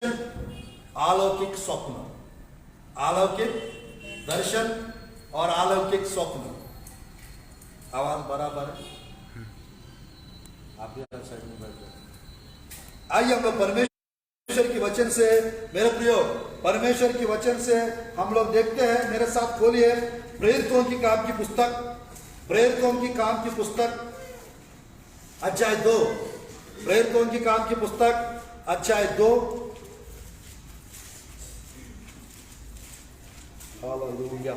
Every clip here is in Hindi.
अलौकिक स्वप्न, अलौकिक दर्शन और अलौकिक स्वप्न। आवाज बराबर है? आप भी साइड में बैठ जाओ। आइए हम लोग परमेश्वर की वचन से, मेरे प्रियो, परमेश्वर की वचन से हम लोग देखते हैं। मेरे साथ खोलिए प्रेरितों की काम की पुस्तक, प्रेरितों की काम की पुस्तक अध्याय 2, प्रेरितों की काम की पुस्तक अध्याय 2। हालेलुया।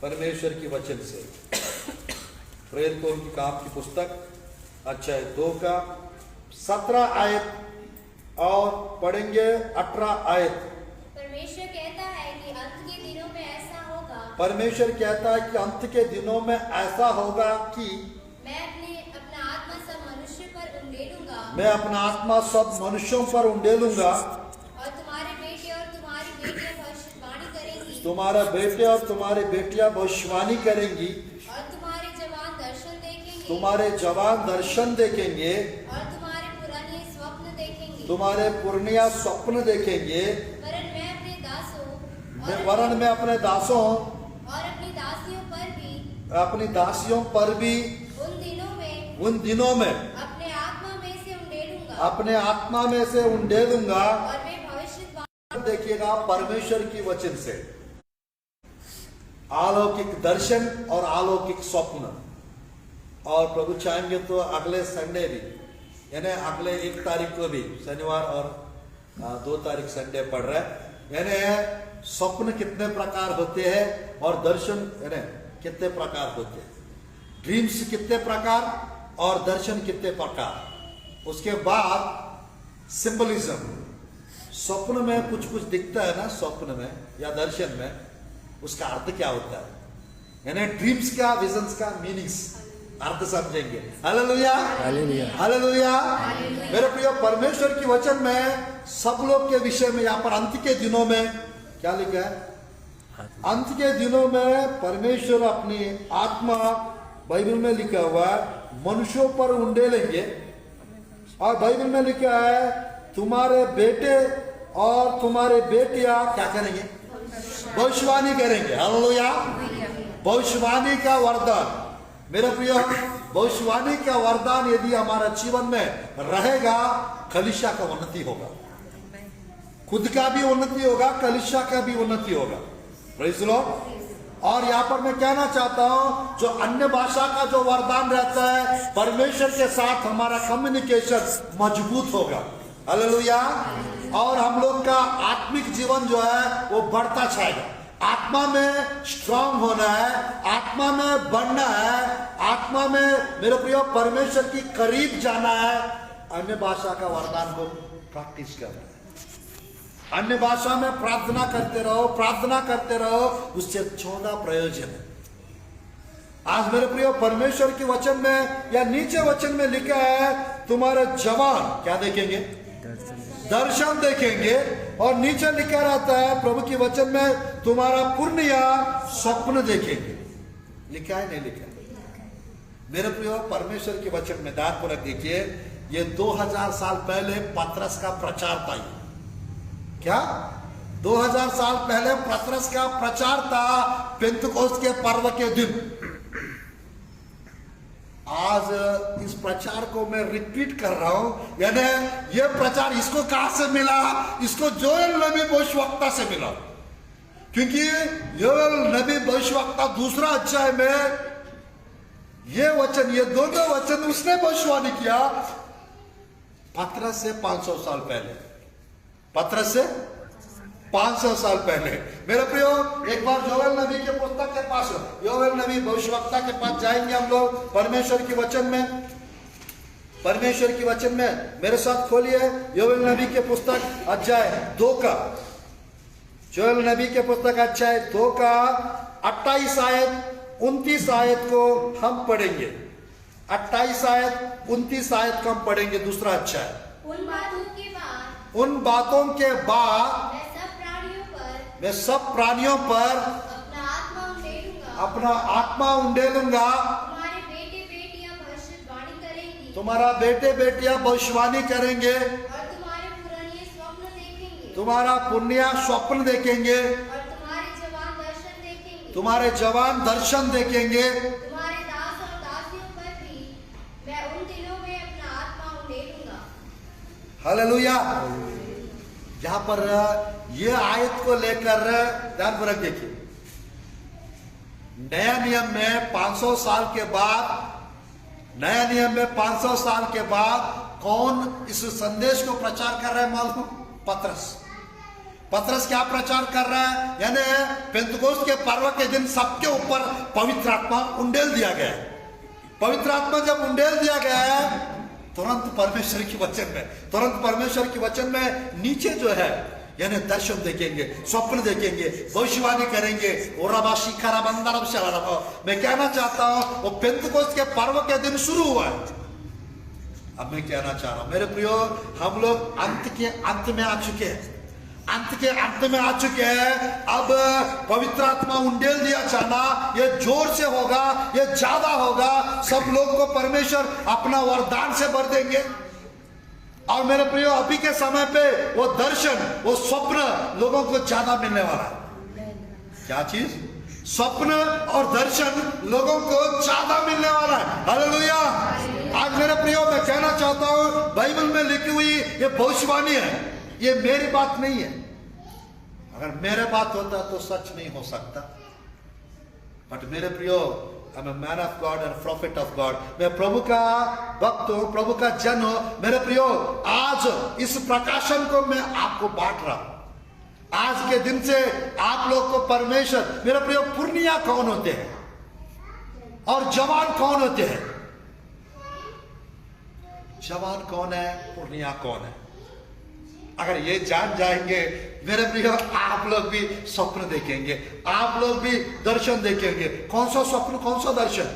परमेश्वर की वचन से प्रेरितों की काम की पुस्तक अध्याय 2 का 17 आयत और पढ़ेंगे 18 आयत। परमेश्वर कहता है कि अंत के दिनों में ऐसा होगा, परमेश्वर कहता है कि अंत के दिनों में ऐसा होगा कि मैं अपना आत्मा सब मनुष्य पर उंडेलूंगा, मैं अपना आत्मा सब मनुष्यों पर उंडेलूंगा, और तुम्हारे बेटे और तुम्हारी बेटियां भविष्यवाणी करेंगी, तुम्हारा बेटे और तुम्हारी बेटियां भविष्यवाणी करेंगी, और तुम्हारे जवान दर्शन देखेंगे, तुम्हारे जवान दर्शन देखेंगे, और तुम्हारे पुराने स्वप्न देखेंगे। तुम्हारे पुरनिया स्वप्न देखेंगे। वरन मैं अपने दासों वरन मैं अपने दासों और अपनी दासियों पर भी अपनी दासियों पर भी उन दिनों में अपने आत्मा में से उंडेलूंगा, अपने आत्मा में से उंडेलूंगा। और वे भविष्यवाणी। देखिएगा परमेश्वर की वचन से अलौकिक दर्शन और अलौकिक स्वप्न। और प्रभु चाहेंगे तो अगले संडे भी, यानी अगले 1 तारीख को भी, शनिवार और 2 तारीख संडे पढ़ रहा है, यानी स्वप्न कितने प्रकार होते हैं और दर्शन यानी कितने प्रकार होते हैं, ड्रीम्स कितने प्रकार और दर्शन कितने प्रकार। उसके बाद सिंबलिज्म, स्वप्न में कुछ कुछ दिखता है ना, स्वप्न में या दर्शन में उसका अर्थ क्या होता है, यानी ड्रीम्स का, विजन्स का मीनिंग्स अर्थ समझेंगे। Hallelujah, hallelujah. मेरे प्रिय, परमेश्वर की वचन में सब लोग के विषय में यहाँ पर अंत के दिनों में क्या लिखा है? अंत के दिनों में परमेश्वर अपनी आत्मा, बाइबल में लिखा हुआ है, मनुष्यों पर उंडेलेंगे। और बाइबल में लिखा है तुम्हारे बेटे और तुम्हारे बेटियां क्या करेंगे? भविष्यवाणी करेंगे। हालेलुया। भविष्यवाणी का वरदान, मेरे प्रिय, भविष्यवाणी का वरदान यदि हमारा जीवन में रहेगा, कलीसिया का उन्नति होगा, खुद का भी उन्नति होगा, कलीसिया का भी उन्नति होगा। Praise the Lord. और यहाँ पर मैं कहना चाहता हूं, जो अन्य भाषा का जो वरदान रहता है, परमेश्वर के साथ हमारा कम्युनिकेशन मजबूत होगा। हालेलुया। और हम लोग का आत्मिक जीवन जो है वो बढ़ता जाएगा। आत्मा में स्ट्रांग होना है, आत्मा में बढ़ना है, आत्मा में मेरे प्रिय परमेश्वर की करीब जाना है। अन्य भाषा का वरदान को प्रैक्टिस करना है, अन्य भाषा में प्रार्थना करते रहो, प्रार्थना करते रहो, उससे 14 प्रयोजन है। आज मेरे प्रिय, परमेश्वर के वचन में या नीचे वचन में लिखा है तुम्हारे जवान क्या देखेंगे? दर्शन देखेंगे। और नीचे लिखा रहता है प्रभु के वचन में तुम्हारा पुरनिया स्वप्न देखेंगे। लिखा है नहीं लिखा है? मेरे प्रिय, परमेश्वर के वचन में ध्यानपूर्वक देखिए, ये 2000 साल पहले पतरस का प्रचार था। क्या 2000 साल पहले पतरस का प्रचार था, पेंतुकोस्त के पर्व के दिन। आज इस प्रचार को मैं रिपीट कर रहा हूं, यानी ये प्रचार इसको कहां से मिला? इसको जोएल नबी भविष्यवक्ता से मिला। क्योंकि योएल नबी भविष्यवक्ता 2 अध्याय में ये वचन, ये दोनों वचन उसने भविष्यवाणी किया पतरस से 500 साल पहले, पतरस से 500 साल पहले। मेरे प्रियो, एक बार योएल नबी के पुस्तक के पास, योएल नबी भविष्यवक्ता के पास जाएंगे हम लोग परमेश्वर के वचन में। परमेश्वर के वचन में मेरे साथ खोलिए योएल नबी के पुस्तक अध्याय 2 का, योएल नबी के पुस्तक अध्याय 2 का 28 आयत 29 आयत को हम पढ़ेंगे। 28 आयत 29 आयत को हम पढ़ेंगे। दूसरा अध्याय। उन बातों के बाद मैं सब प्राणियों पर अपना आत्मा उंडेलूंगा, तुम्हारा बेटे बेटियां भविष्यवाणी करेंगे, तुम्हारा पुण्य स्वप्न देखेंगे, और तुम्हारे जवान दर्शन देखेंगे। तुम्हारे जवान दर्शन देखेंगे। तुम्हारे दास और दासियों पर भी मैं उन दिलों में अपना आत्मा उंडेलूंगा। हालेलुया। यहाँ पर ये आयत को लेकर ध्यानपूर्वक देखिए। नया नियम में 500 साल के बाद, नया नियम में 500 साल के बाद कौन इस संदेश को प्रचार कर रहा है मालूम? पतरस। पतरस क्या प्रचार कर रहा है? यानी पेंतुकोस्त के पर्व के दिन सबके ऊपर पवित्र आत्मा उंडेल दिया गया है। पवित्र आत्मा जब उंडेल दिया गया है, तुरंत परमेश्वर की वचन में, तुरंत परमेश्वर की वचन में नीचे जो है यानी दर्शन देखेंगे, स्वप्न देखेंगे, भविष्यवाणी करेंगे। मैं कहना चाहता हूं वो पेंतुकोस्त के पर्व के दिन शुरू हुआ है। अब मैं कहना चाह रहा हूं मेरे प्रियो, हम लोग अंत के अंत में आ चुके हैं, अंत के अंत में आ चुके हैं। अब पवित्र आत्मा उंडेल दिया जाना ये जोर से होगा, ये ज्यादा होगा। सब लोग को परमेश्वर अपना वरदान से भर देंगे। और मेरे प्रियो, अभी के समय पे वो दर्शन, वो स्वप्न लोगों को ज्यादा मिलने वाला है। क्या चीज? स्वप्न और दर्शन लोगों को ज्यादा मिलने वाला है। हालेलुया। आज मेरे प्रियो, मैं कहना चाहता हूं बाइबल में लिखी हुई ये भविष्यवाणी है, ये मेरी बात नहीं है। अगर मेरे बात होता तो सच नहीं हो सकता। बट मेरे प्रियो, I am man of God and profit of God. मैं प्रभु का भक्त हूं, प्रभु का जन हूं। मेरे प्रियो, आज इस प्रकाशन को मैं आपको बांट रहा हूं। आज के दिन से आप लोग को परमेश्वर, मेरे प्रियो, पुर्निया कौन होते हैं और जवान कौन होते हैं? जवान कौन है, पुर्निया कौन है? अगर ये जान जाएंगे मेरे प्रियो, आप लोग भी स्वप्न देखेंगे, आप लोग भी दर्शन देखेंगे। कौन सा स्वप्न, कौन सा दर्शन?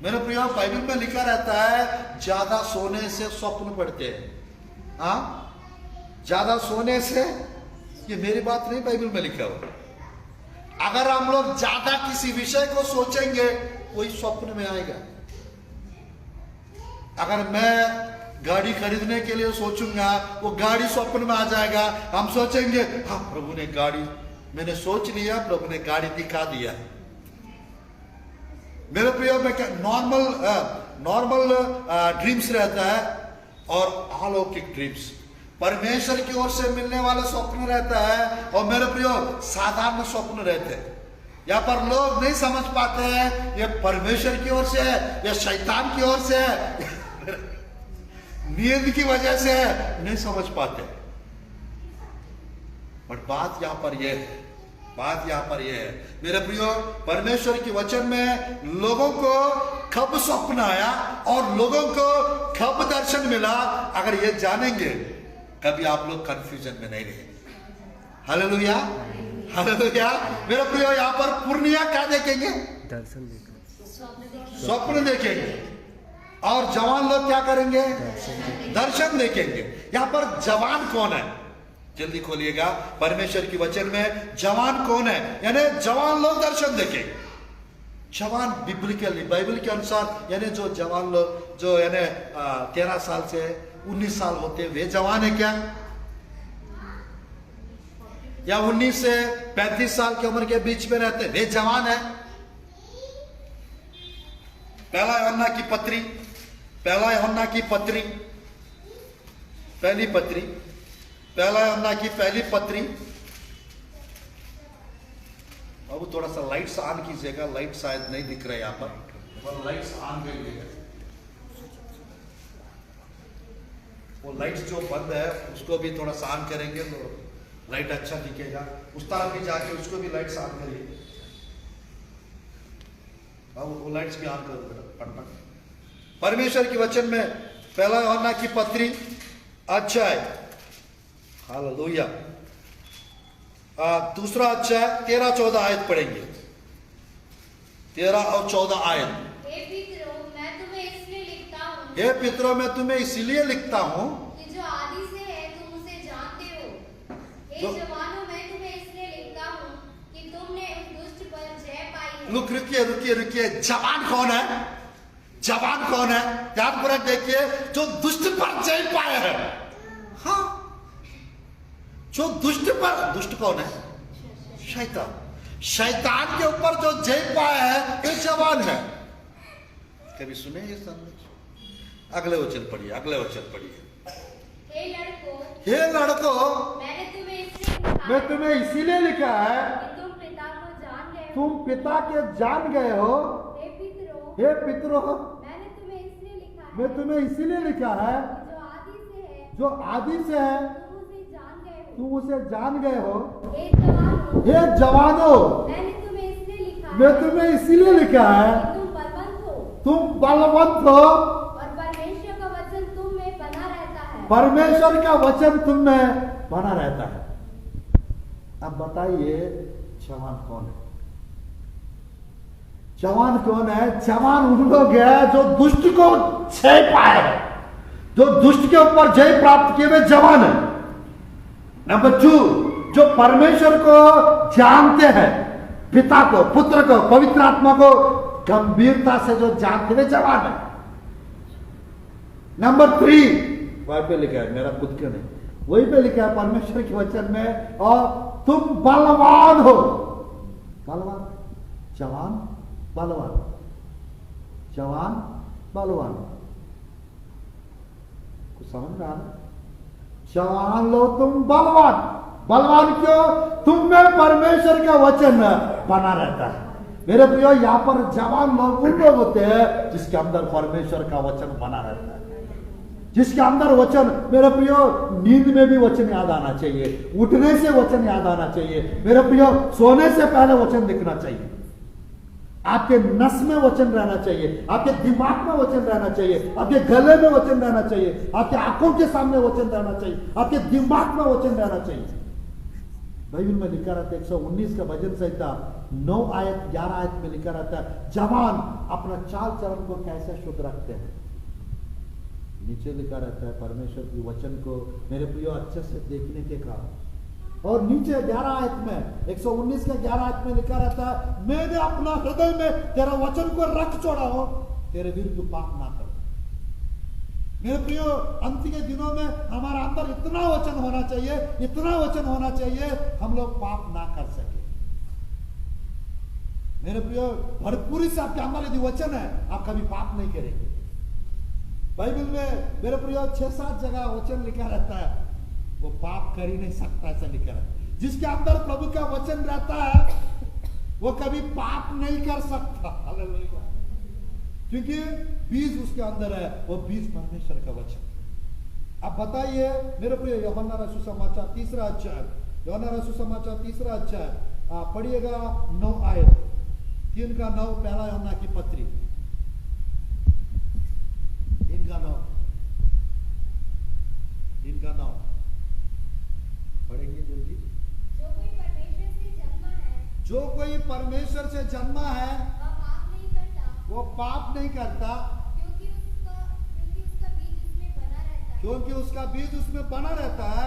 मेरे प्रियो, बाइबल में लिखा रहता है ज्यादा सोने से स्वप्न पड़ते हैं। हाँ, ज्यादा सोने से, ये मेरी बात नहीं, बाइबल में लिखा हुआ। अगर हम लोग ज्यादा किसी विषय को सोचेंगे वही स्वप्न में आएगा। अगर मैं गाड़ी खरीदने के लिए सोचूंगा, वो गाड़ी स्वप्न में आ जाएगा। हम सोचेंगे हाँ प्रभु ने गाड़ी, मैंने सोच लिया, प्रभु ने गाड़ी दिखा दिया। मेरे प्रियो, में नॉर्मल ड्रीम्स रहता है और अलौकिक ड्रीम्स, परमेश्वर की ओर से मिलने वाला स्वप्न रहता है। और मेरे प्रियो, साधारण स्वप्न रहते हैं। यहाँ पर लोग नहीं समझ पाते हैं ये परमेश्वर की ओर से है या शैतान की ओर से है, नींद की वजह से है, नहीं समझ पाते। बट बात यहां पर यह है, बात यहां पर यह है मेरे प्रियो, परमेश्वर की वचन में लोगों को कब स्वप्न आया और लोगों को कब दर्शन मिला, अगर ये जानेंगे कभी आप लोग कंफ्यूजन में नहीं रहे। Hallelujah, hallelujah. मेरे प्रियो, यहां पर पुर्निया क्या देखेंगे? दर्शन देखेंगे, स्वप्न देखेंगे। और जवान लोग क्या करेंगे? दर्शन देखेंगे। यहां पर जवान कौन है? जल्दी खोलिएगा परमेश्वर की वचन में, जवान कौन है? यानी जवान लोग दर्शन देखेंगे। जवान बिब्लिकली, बाइबल के अनुसार, यानी जो जवान लोग जो यानी 13 साल से 19 साल होते हैं, वे जवान है क्या? या 19 से 35 साल की उम्र के बीच में रहते, वे जवान है? पहला यूहन्ना की पत्री, पहला यूहन्ना की पत्री, पहली पत्री, पहला यूहन्ना की पहली पत्री। अब थोड़ा सा लाइट्स ऑन कीजिएगा, लाइट शायद नहीं दिख रहा है यहाँ पर, लाइट्स ऑन करिएगा। वो लाइट्स जो बंद है उसको भी थोड़ा सा ऑन करेंगे तो लाइट अच्छा दिखेगा। उस तरफ भी जाके उसको भी लाइट्स ऑन करिए। वो लाइट्स भी ऑन करो बेटा, पट। परमेश्वर की वचन में पहला यूहन्ना की पत्री अध्याय, हालेलुया, दूसरा अध्याय 13-14 आयत पढ़ेंगे। 13 और 14 आयत। हे पितरों, मैं तुम्हें इसलिए लिखता हूँ, हे पितरों, मैं तुम्हें इसलिए लिखता हूँ कि जो आदि से है तुम उसे जानते हो। हे जवानों, मैं तुम्हें इसलिए लिखता हूँ कि तुमने उस दुष्ट पर जय पाई है। लुक, रुकिए रुकिए रुकिए, जवान कौन है? जवान कौन है? ध्यानपूर्वक देखिए, जो दुष्ट पर जय पाया है। हाँ, जो दुष्ट कौन है? शैतान। शैतान के ऊपर जो जय पाया है वो जवान है। कभी सुने ये संदेश? अगले वचन पढ़िए, अगले वचन पढ़िए। हे लड़कों, मैं तुम्हें इसीलिए लिखा है तुम पिता के जान गए हो। हे पितरों, मैं तुम्हें इसीलिए लिखा है जो आदि से है तुम उसे जान गए हो। हे जवानों, मैं तुम्हें इसीलिए लिखा है तुम बलवंत हो और परमेश्वर का वचन तुम में बना रहता है। परमेश्वर का वचन तुम में बना रहता है। अब बताइए जवान कौन है? जवान कौन है? जवान उन लोग हैं जो दुष्ट को जय पाए हैं, जो दुष्ट के ऊपर जय प्राप्त किए हुए जवान है। नंबर 2, जो परमेश्वर को जानते हैं, पिता को, पुत्र को, पवित्र आत्मा को गंभीरता से जो जानते हुए जवान है। नंबर 3 वहीं पे लिखा है, मेरा खुद के नहीं, वहीं पे लिखा है परमेश्वर के वचन में, और तुम बलवान हो। बलवान, जवान, बलवान, जवान, बलवान। कुछ समझ में आ रहा? जवान लो तुम बलवान। बलवान क्यों? तुम में परमेश्वर का वचन बना रहता है। मेरे प्रियो, यहाँ पर जवान लोग उन लोग होते हैं जिसके अंदर परमेश्वर का वचन बना रहता है, जिसके अंदर वचन, मेरे प्रियो, नींद में भी वचन याद आना चाहिए, उठने से वचन याद आना चाहिए। मेरे प्रियो, सोने से पहले वचन दिखना चाहिए, आपके नस में वचन रहना चाहिए, आपके दिमाग में वचन रहना चाहिए, आपके गले में वचन रहना चाहिए, आपके आंखों के सामने वचन रहना चाहिए, आपके दिमाग में वचन रहना चाहिए। बाइबल में लिखा रहता है 119 का भजन संहिता 9 आयत 11 आयत में लिखा रहता है, जवान अपना चाल चलन को कैसे शुद्ध रखते हैं। नीचे लिखा रहता है परमेश्वर की वचन को, मेरे प्रियो, अच्छे से देखने के कारण। और नीचे 11 आयत में, 119 का 11 आयत में लिखा रहता है, मैंने अपना हृदय में तेरा वचन को रख छोड़ा हो, तेरे विरुद्ध पाप ना कर। मेरे प्रियो, अंत के दिनों में हमारा अंदर इतना वचन होना चाहिए, इतना वचन होना चाहिए, हम लोग पाप ना कर सके। मेरे प्रियो, भरपूरी से आपके अंदर यदि वचन है, आप कभी पाप नहीं करेंगे। बाइबल में मेरे प्रियो 6-7 जगह वचन लिखा रहता है, वो पाप कर ही नहीं सकता, ऐसा लिखा रहता है। जिसके अंदर प्रभु का वचन रहता है वो कभी पाप नहीं कर सकता। हालेलुया। क्योंकि बीज उसके अंदर है, वो बीज परमेश्वर का वचन। अब बताइए मेरे प्रिय, यूहन्ना रसूल समाचार 3 अध्याय, यूहन्ना रसूल समाचार 3 अध्याय पढ़िएगा 9 आयत, 3 का 9, पहला यूहन्ना की पत्री 3 का 9, 3 का 9 पढ़ेंगे जल्दी। जो कोई परमेश्वर से जन्मा है वो पाप नहीं करता, क्योंकि उसका बीज उसमें बना रहता है,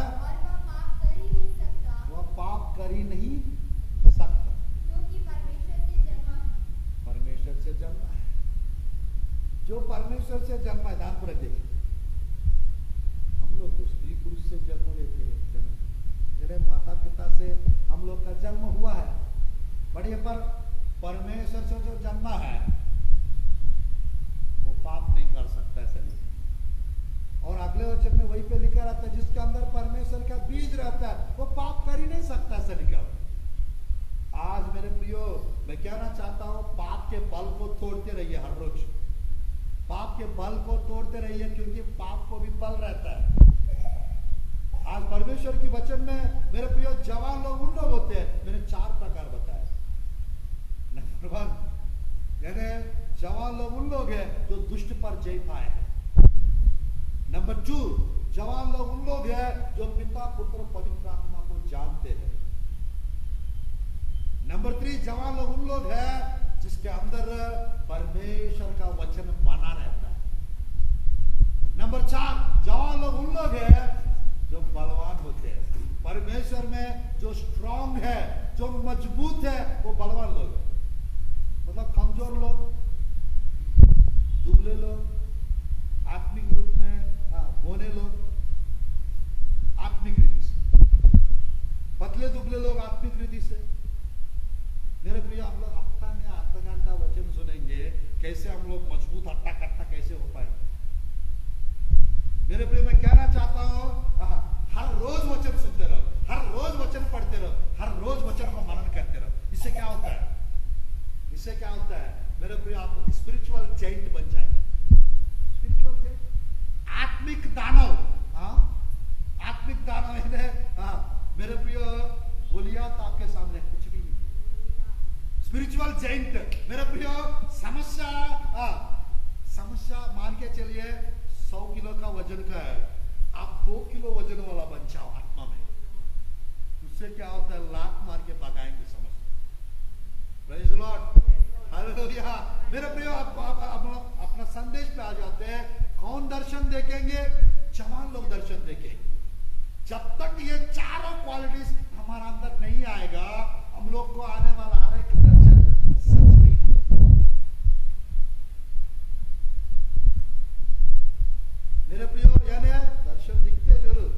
वह पाप कर ही नहीं सकता, क्योंकि परमेश्वर से जन्मा है। जो परमेश्वर से जन्मा है, ध्यान पूर्वक देखिए, हम लोग तो स्त्री पुरुष से जन्म लेते हैं, मेरे माता पिता से हम लोग का जन्म हुआ है, बढ़िया, पर परमेश्वर से जो जन्मा है वो पाप नहीं कर सकता, ऐसा नहीं। और अगले वचन में वही पे लिखा रहता है, जिसके अंदर परमेश्वर का बीज रहता है वो पाप कर ही नहीं सकता, ऐसा लिखा हुआ। आज मेरे प्रियो, मैं कहना चाहता हूं, पाप के बल को तोड़ते रहिए हर रोज, पाप के बल को तोड़ते रहिए, क्योंकि पाप को भी बल रहता है। आज परमेश्वर की वचन में मेरे प्रियो, जवान लोग उन लोग होते हैं, मैंने 4 प्रकार बताए। नंबर 1 यानी जवान लोग उन लोग हैं जो दुष्ट पर जय पाए हैं। नंबर 2, जवान लोग उन लोग हैं जो पिता, पुत्र, पवित्र आत्मा को जानते हैं। नंबर 3, जवान लोग उन लोग हैं जिसके अंदर परमेश्वर का वचन बना रहता है। नंबर 4, जवान लोग उन लोग हैं जो बलवान होते हैं, परमेश्वर में जो स्ट्रांग है, जो मजबूत है, वो बलवान लोग हैं। मतलब कमजोर लोग, दुबले लोग, आत्मिक रूप में बोने लोग, आत्मिक रीति से, कैसे हम लोग मजबूत हट्टा कट्टा कैसे हो पाएंगे? मेरे प्रिय, मैं कहना चाहता हूं, हर रोज वचन सुनते रहो, हर रोज वचन पढ़ते रहो, हर रोज वचन को मनन करते रहो। इससे क्या होता है? इससे क्या होता है मेरे प्रिय? आप स्पिरिचुअल जेंट बन जाएंगे। स्पिरिचुअल जेंट, आत्मिक दानव। आत्मिक दानव है। मेरे प्रिय, गोलियात आपके सामने कुछ भी नहीं। स्पिरिचुअल जेंट मेरे प्रिय, समस्या मान के चलिए 100 किलो का वजन का है, आप 2 किलो वजन वाला बन जाओ आत्मा में। उससे क्या होता है? लात मार के भगाएंगे समस्या। Praise the Lord, hallelujah. मेरे प्रिय, आप अपना संदेश पे आ जाते हैं। कौन दर्शन देखेंगे? जवान लोग दर्शन देखेंगे। जब तक ये चारों क्वालिटीज हमारा अंदर नहीं आएगा, हम लोग को आने वाला हर एक दर्शन सच नहीं होगा। मेरे प्रियो, यानी दर्शन दिखते जरूर,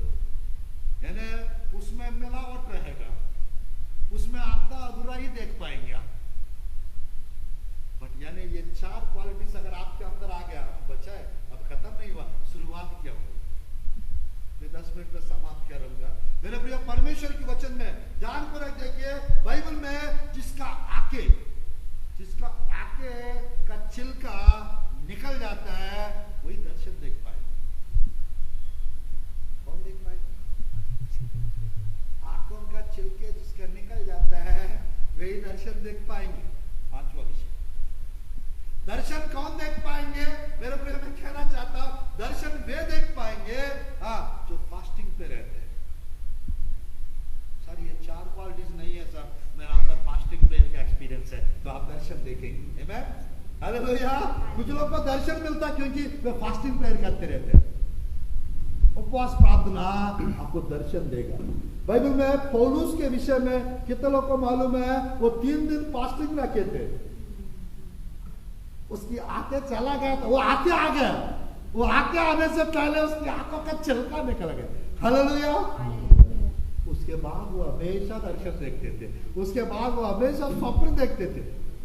यानी उसमें मिलावट रहेगा, उसमें आधा अधूरा ही देख पाएंगे आप। बट यानी ये 4 क्वालिटीज अगर आपके अंदर आ गया, बचा है, अब खत्म नहीं हुआ, शुरुआत किया हुआ। 10 मिनट में समाप्त कर रहूंगा। मेरे प्रिय, परमेश्वर के वचन में ध्यानपूर्वक देखिए। बाइबल में जिसका आके का छिलका निकल जाता है, वही दर्शन देख पाएगा। कौन देख पाएगा? आंखों का छिलके जिसका निकल जाता है, वही दर्शन देख पाएंगे। 5वां विषय, दर्शन कौन देख पाएंगे? मेरे प्रिय, मैं कहना चाहता हूं, दर्शन वे देख पाएंगे जो फास्टिंग पे रहते हैं। सर ये 4 क्वालिटीज नहीं है सर, मेरा अंदर फास्टिंग प्रेयर का एक्सपीरियंस है, तो आप दर्शन देखेंगे। आमेन, हालेलुया। कुछ लोग को दर्शन मिलता क्योंकि वे फास्टिंग प्रेयर करते रहते हैं। उपवास प्रार्थना आपको दर्शन देगा। बाइबल में पौलुस के विषय में कितने लोग को मालूम है? वो 3 दिन फास्टिंग रखे थे। उसकी आंखें चला गया था, वो आंखें आ गया, वो आंखें आने से पहले उसकी आंखों का छिलका निकल गया। हालेलुया। उसके बाद वो हमेशा दर्शन देखते थे, उसके बाद वो हमेशा स्वप्न देखते थे।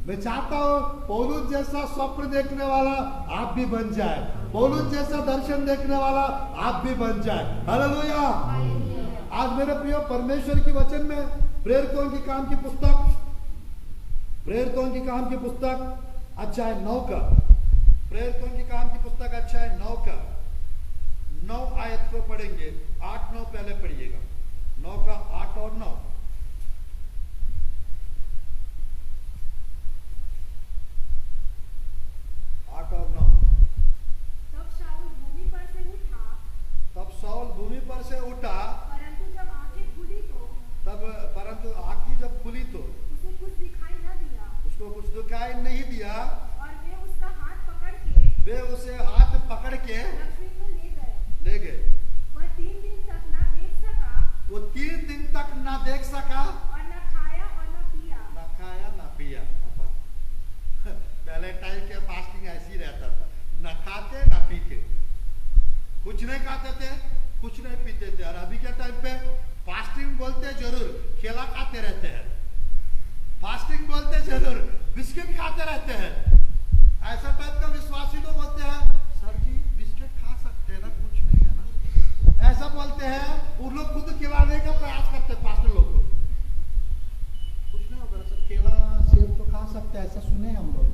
मैं चाहता हूं पौलुस जैसा स्वप्न देखने वाला आप भी बन जाए, पौलुस जैसा दर्शन देखने वाला आप भी बन जाए। हालेलुया। आज मेरे प्रिय, परमेश्वर के वचन में प्रेरितों की काम की पुस्तक अध्याय 9 का, प्रेरितों की काम की पुस्तक अध्याय 9 का 9 आयत को पढ़ेंगे। 8-9 पहले पढ़िएगा। 9 का 8 और 9। 8 और 9। तब शाऊल भूमि पर से उठा, परंतु जब आंखें खुली तो उसे कुछ दिखाई न दिया, उसको कुछ दिखाई नहीं दिया, और वे उसे हाथ पकड़ के दक्षिण में ले गए। वह 3 दिन तक न देख सका, और न खाया और न पिया। पहले टाइम के फास्टिंग ऐसी रहता था, न खाते न पीते, कुछ नहीं खाते थे, कुछ नहीं पीते थे। और अभी के टाइम पे फास्टिंग बोलते जरूर, केला खाते रहते हैं, फास्टिंग बोलते जरूर, बिस्किट खाते रहते हैं। ऐसा टाइप का विश्वासी लोग होते हैं, सर जी बिस्किट खा सकते हैं ना, कुछ नहीं है ना, ऐसा बोलते हैं। उन लोग खुद खिलाने का प्रयास करते हैं पास्टर लोग को, कुछ नहीं होगा सर, केला सेब तो खा सकते हैं, ऐसा सुने हम लोग।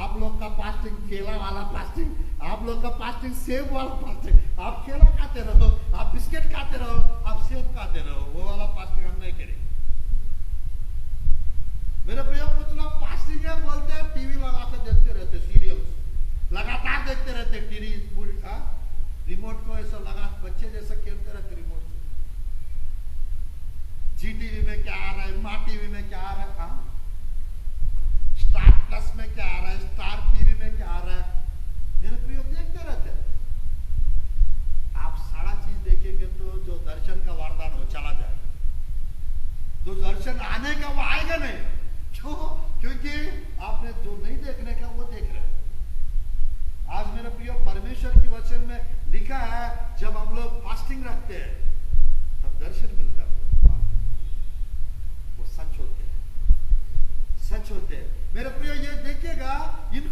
आप लोग का फास्टिंग केला वाला फास्टिंग, आप लोग का फास्टिंग सेब वाला फास्टिंग। आप केला खाते रहो, आप बिस्किट खाते रहो, आप सेब खाते रहो, वो वाला फास्टिंग हम नहीं करेंगे। मेरे प्रिय, कुछ लोग फास्टिंग है बोलते हैं, टीवी लगा के देखते रहते, सीरियल्स लगातार देखते रहते, टीवी रिमोट को ऐसा लगा, बच्चे जैसा खेलते रहते रिमोट से। जी टीवी में क्या आ रहा है, माँ टीवी में क्या आ रहा है, स्टार प्लस में क्या आ रहा है, स्टार टीवी में क्या आ रहा है, मेरे प्रिय देखते रहते हैं। आप सारा चीज देखेंगे तो जो दर्शन का वरदान हो चला जाएगा, जो दर्शन आने का वो आएगा नहीं। क्यों? क्योंकि आपने जो नहीं देखने का वो देख रहे हैं। आज मेरे प्रिय, परमेश्वर की वचन में लिखा है, जब हम लोग फास्टिंग रखते हैं तब दर्शन मिलता है, वो सच होते हैं, सच होते हैं। मेरे प्रिय, ये देखिएगा, इन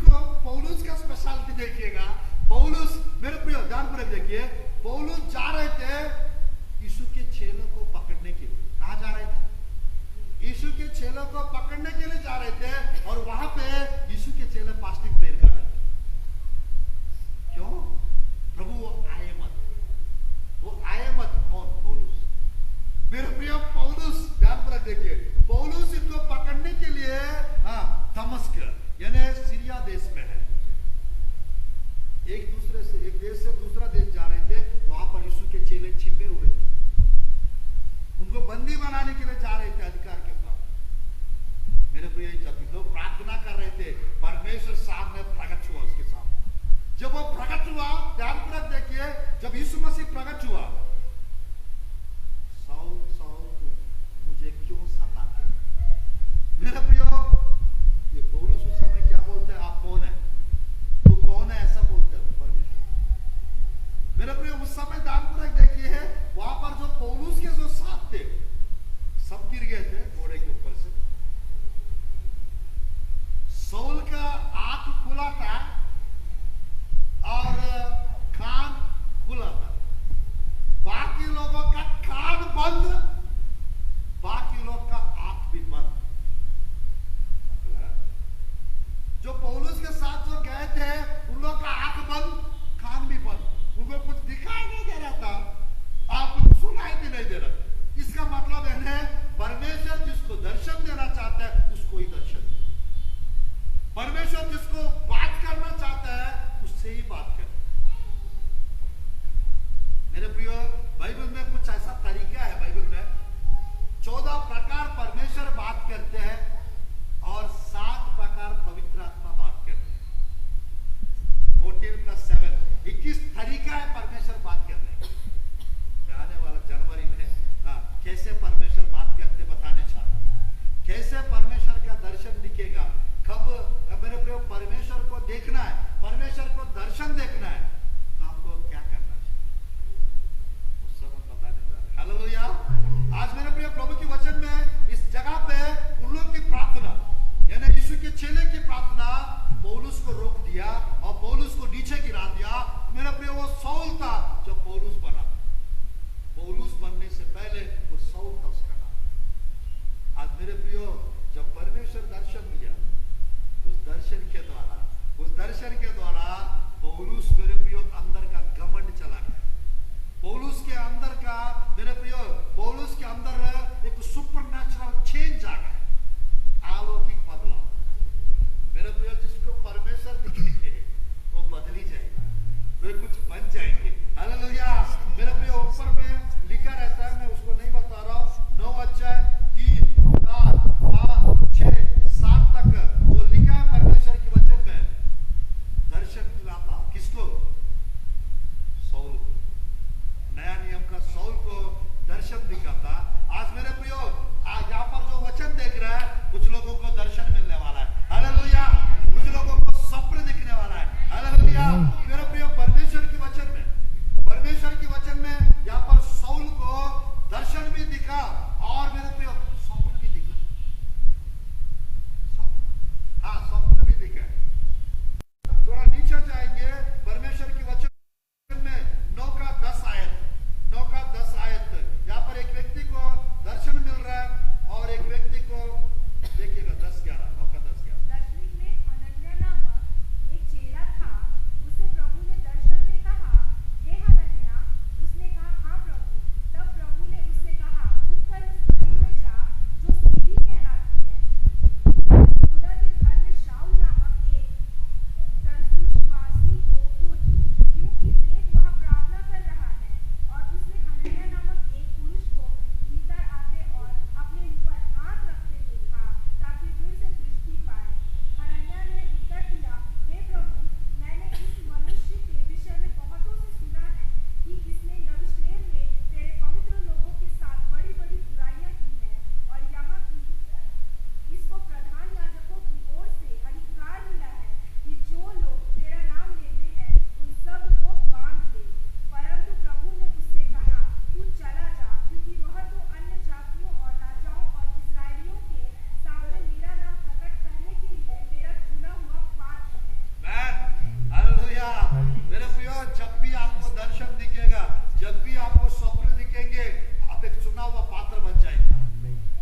हुआ पात्र बन जाएगा,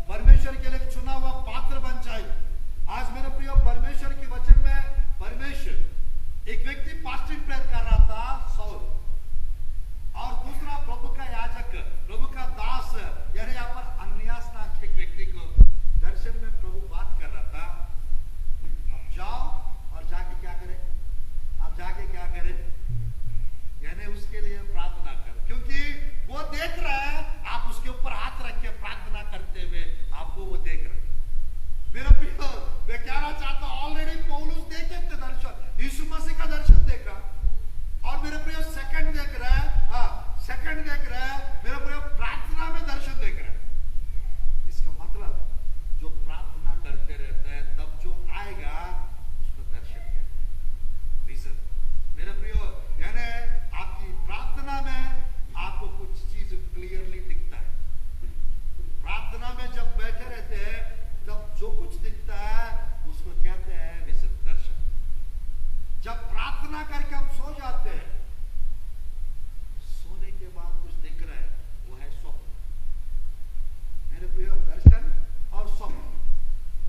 परमेश्वर के लिए चुना हुआ पात्र बन जाएगा। आज मेरे प्रिय, परमेश्वर के वचन में परमेश्वर, एक व्यक्ति फास्टिंग प्रेयर कर रहा था, सौल, और दूसरा प्रभु का याजक, प्रभु का दास, यानी यहाँ पर अननियास नाम एक व्यक्ति को दर्शन में प्रभु बात कर रहा था, अब जाओ और जाके क्या करें, आप जाके क्या करें, यानी उसके लिए प्रार्थना कर, क्योंकि वो देख रहा है, आप उसके ऊपर हाथ रख के प्रार्थना करते हुए आपको वो देख रहा है। मेरा प्रिय, मैं कहना चाहता हूं, ऑलरेडी पौलुस देखे थे दर्शन, यीशु मसीह का दर्शन देखा, और मेरे प्रिय सेकंड देख रहा है, सेकंड देख रहा है, मेरे प्रिय प्रार्थना में दर्शन देख रहा है। इसका मतलब जो प्रार्थना करते रहता है, तब जो आएगा उसको दर्शन देते हैं। रीजन मेरे प्रिय, यानी आपकी प्रार्थना में आपको कुछ चीज क्लियरली दिखता है। प्रार्थना में जब बैठे रहते हैं, तब जो कुछ दिखता है उसको कहते हैं विशुद्ध दर्शन। जब प्रार्थना करके हम सो जाते हैं, सोने के बाद कुछ दिख रहा है, वो है स्वप्न। मेरे प्रिय, दर्शन और स्वप्न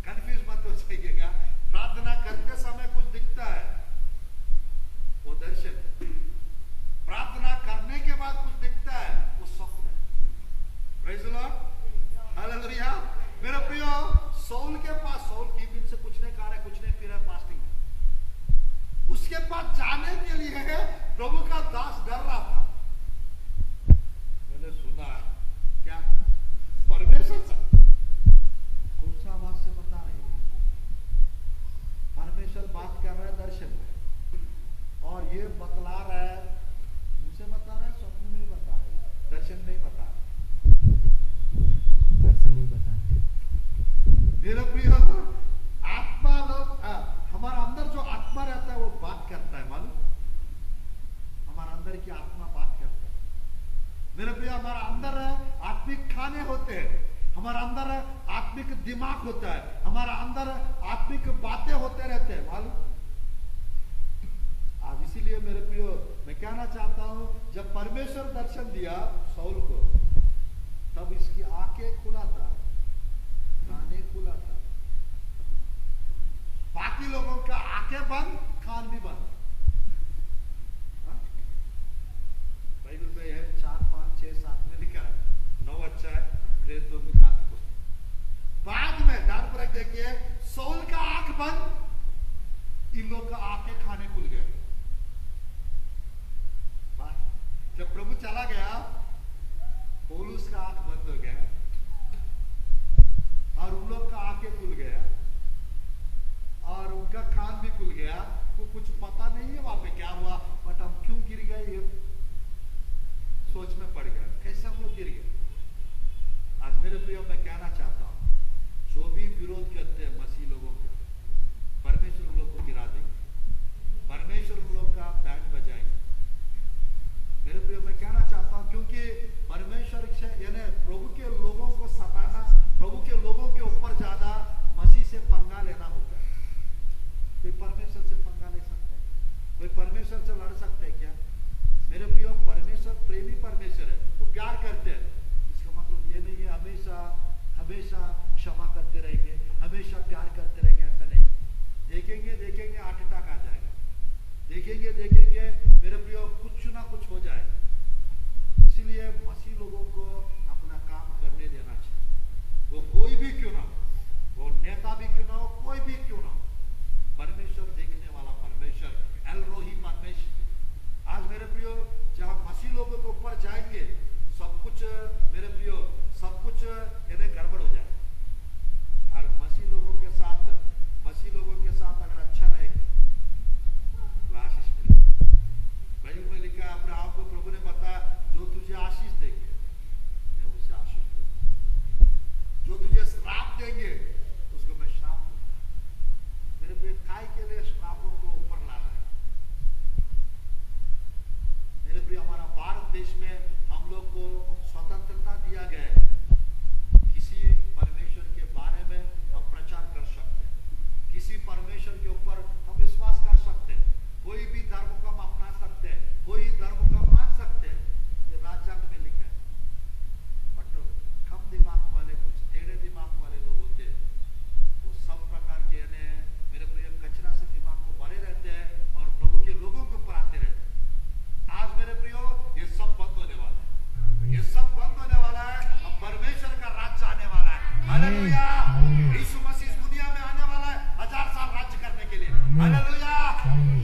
कंफ्यूज मत हो जाइएगा। प्रार्थना करते समय कुछ दिखता है, वो दर्शन। प्रार्थना करने के बाद कुछ दिखता है, वो स्वप्न है। Praise the Lord, hallelujah. मेरे प्रिय, सौल के पास, सौल की दिन से कुछ नहीं खा रहा है, कुछ नहीं पी रहा है, फास्टिंग में। उसके पास जाने के लिए प्रभु का दास डर रहा था। मैंने सुना क्या, परमेश्वर से कौन सा आवाज से बता रहे हैं, परमेश्वर बात कर रहा है दर्शन में, और ये बतला रहा है, मुझसे बता रहा है, स्वप्न में बता रहा है, दर्शन में बता रहा है, दर्शन नहीं बता रहा। मेरे प्रिय, आत्मा लोग, हमारा अंदर जो आत्मा रहता है वो बात करता है, मालूम, हमारा अंदर की आत्मा बात करता है। मेरे प्रिय, हमारा अंदर आत्मिक खाने होते हैं, हमारा अंदर आत्मिक दिमाग होता है, हमारा अंदर आत्मिक बातें होते रहते हैं, मालूम। आज इसीलिए मेरे प्रिय, मैं कहना चाहता हूं, जब परमेश्वर दर्शन दिया सौल को, तब इसकी आंखें खुला था, कानें खुला था। बाकी लोगों का आंखें बंद, कान भी बंद। बाइबल में है 4, 5, 6, 7 में लिखा है, 9 अच्छा है, ग्रेट तो भी काफी कुछ। बाद में ध्यान पर देखिए, सौल का आंख बंद, इन लोग का आंखें खाने खुल गए। जब प्रभु चला गया, पौलुस का आंख बंद हो गया, और उन लोग का आंखें खुल गया, और उनका कान भी खुल गया। को कुछ पता नहीं है वहां पे क्या हुआ, बट हम क्यों गिर गए, ये सोच में पड़ गया, कैसे हम लोग गिर गए। आज मेरे प्रिय, मैं कहना चाहता हूं, जो भी विरोध करते हैं मसीह लोगों का, परमेश्वर उन लोग को गिरा देंगे, परमेश्वर उन लोग का बैंड बजाएंगे। मेरे प्रिय, मैं कहना चाहता हूं, क्योंकि परमेश्वर से, यानी प्रभु के लोगों को सताना, प्रभु के लोगों के ऊपर ज्यादा मसीह से पंगा लेना होता है। कोई परमेश्वर से पंगा ले सकता है, कोई परमेश्वर से लड़ सकता है क्या? मेरे प्रिय, परमेश्वर प्रेमी परमेश्वर है, वो प्यार करते हैं। इसका मतलब ये नहीं है हमेशा हमेशा क्षमा करते रहेंगे, हमेशा प्यार करते रहेंगे, ऐसा नहीं। देखेंगे देखेंगे हार्ट अटैक आ जाएगा, देखेंगे देखेंगे मेरे प्रिय, कुछ ना कुछ हो जाएगा। इसीलिए मसीह लोगों को अपना काम करने देना चाहिए, वो कोई भी क्यों ना हो, वो नेता भी क्यों ना हो, कोई भी क्यों ना हो, परमेश्वर देखने वाला परमेश्वर, एल रोही परमेश्वर। आज मेरे प्रियो, जहां मसीह लोगों के ऊपर जाएंगे, सब कुछ मेरे प्रियो, सब कुछ यानी गड़बड़ हो जाए। और मसीह लोगों के साथ अगर अच्छा रहेंगे तो आशीष मिलेगी। बाइबल में लिखा है, अब्राहम को प्रभु ने बताया, जो तुझे आशीष देंगे हालेलुया। यीशु मसीह इस दुनिया में आने वाला है 1000 साल राज्य करने के लिए। हालेलुया।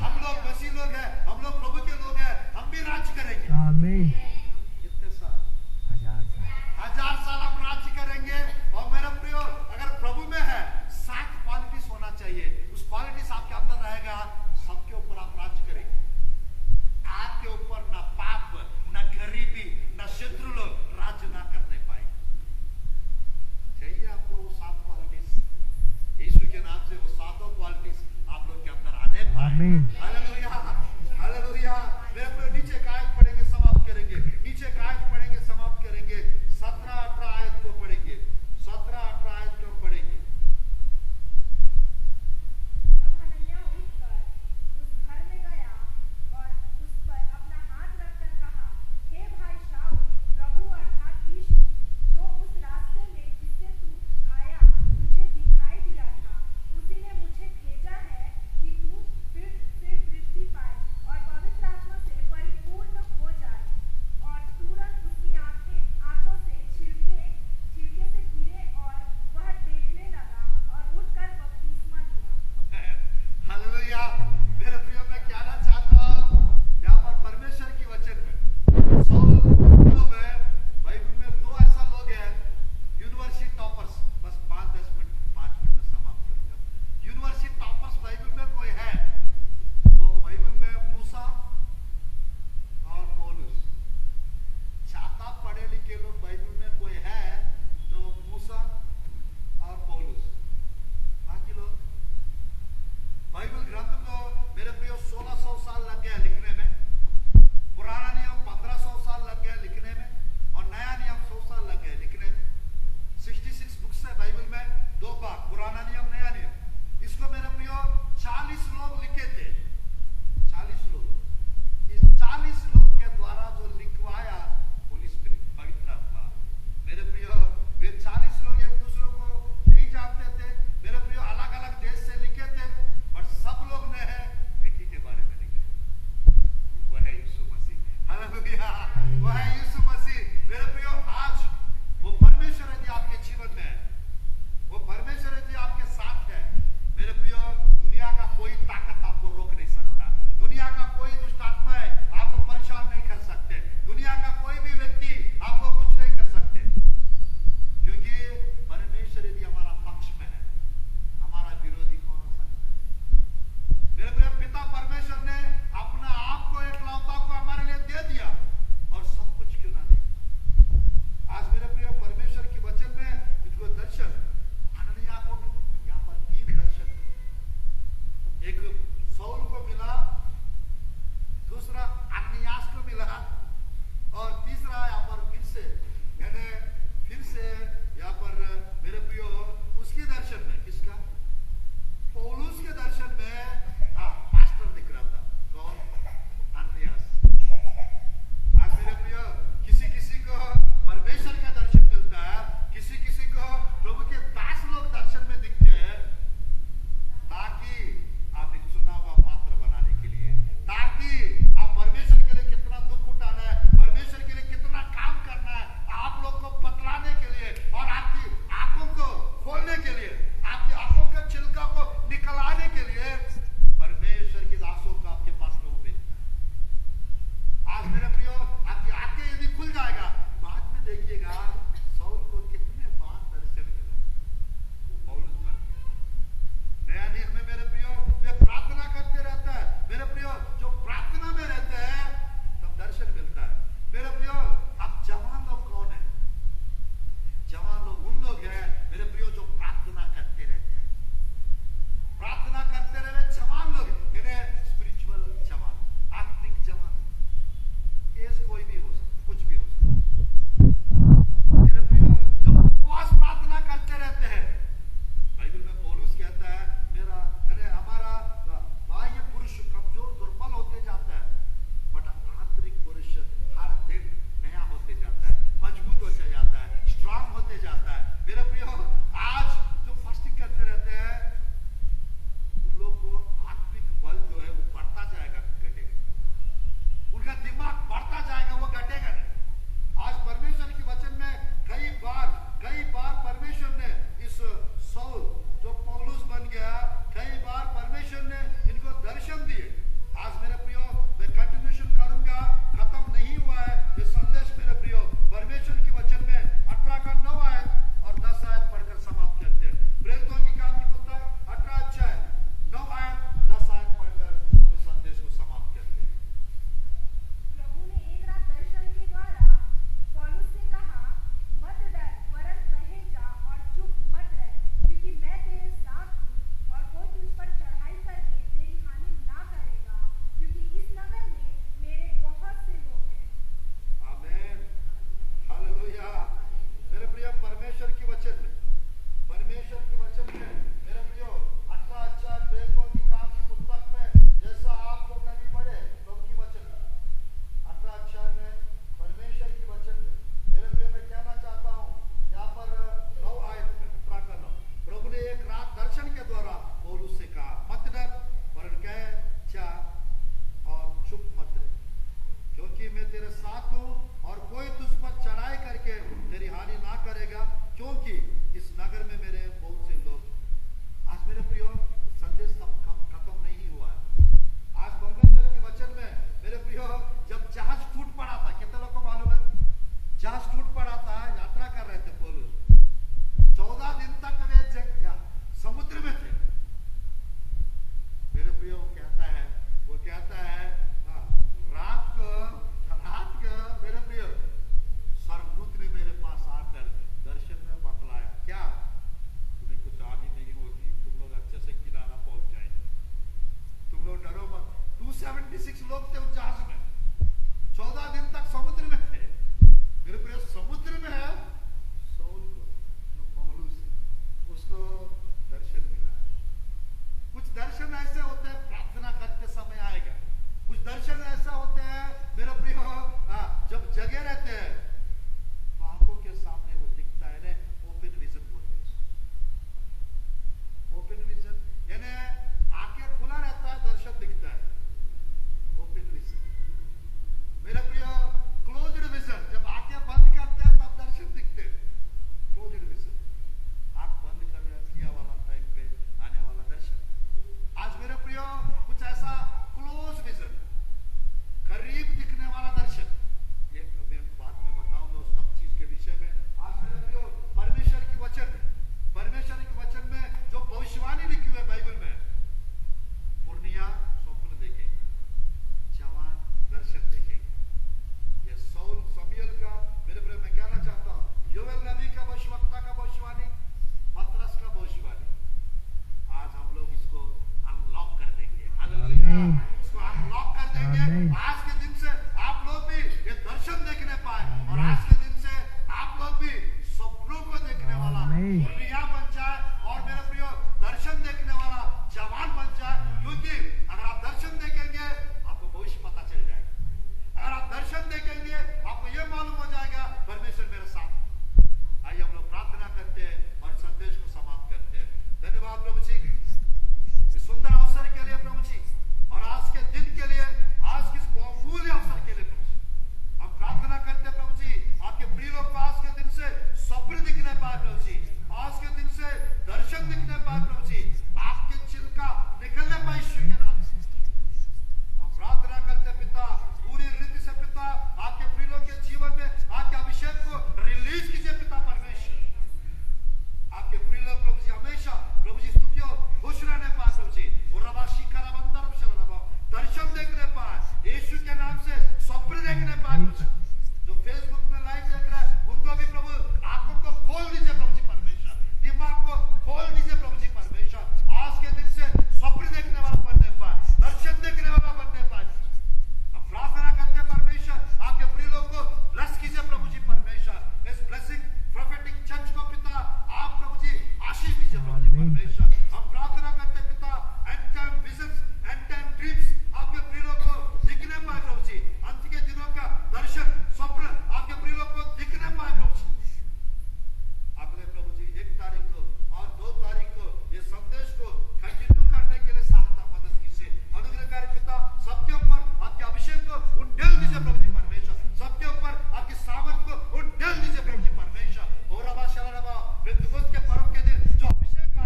हम लोग मसीह लोग हैं, हम लोग प्रभु के लोग हैं, हम भी राज्य करेंगे। आमीन। कितने साल? 1000 साल हम राज्य करेंगे। और मेरा प्रियो, अगर प्रभु में है 7 क्वालिटीज होना चाहिए। उस क्वालिटीज आपके अंदर रहेगा, सबके ऊपर आप राज्य करेंगे। आपके ऊपर ना पाप, ना गरीबी, ना शत्रु लोग राज्य ना करने पाएंगे। चाहिए आपको वो 7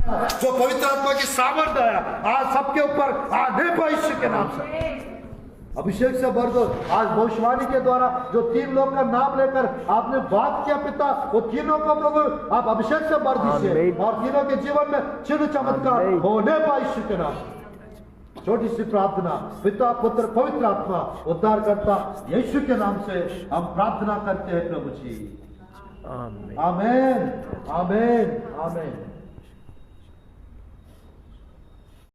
जो पवित्र आत्मा की सामर्थ्य है आज सबके ऊपर आने पर यीशु के नाम से अभिषेक से भर दो। आज भविष्यवाणी के द्वारा जो 3 लोग का नाम लेकर आपने बात किया पिता, वो तीनों को प्रभु आप अभिषेक से भर दीजिए और तीनों के जीवन में चिन्ह चमत्कार होने पर यीशु के नाम। छोटी सी प्रार्थना, पिता पुत्र पवित्र आत्मा उद्धार करता यीशु के नाम से हम प्रार्थना करते हैं प्रभु जी। आमीन आमीन आमीन।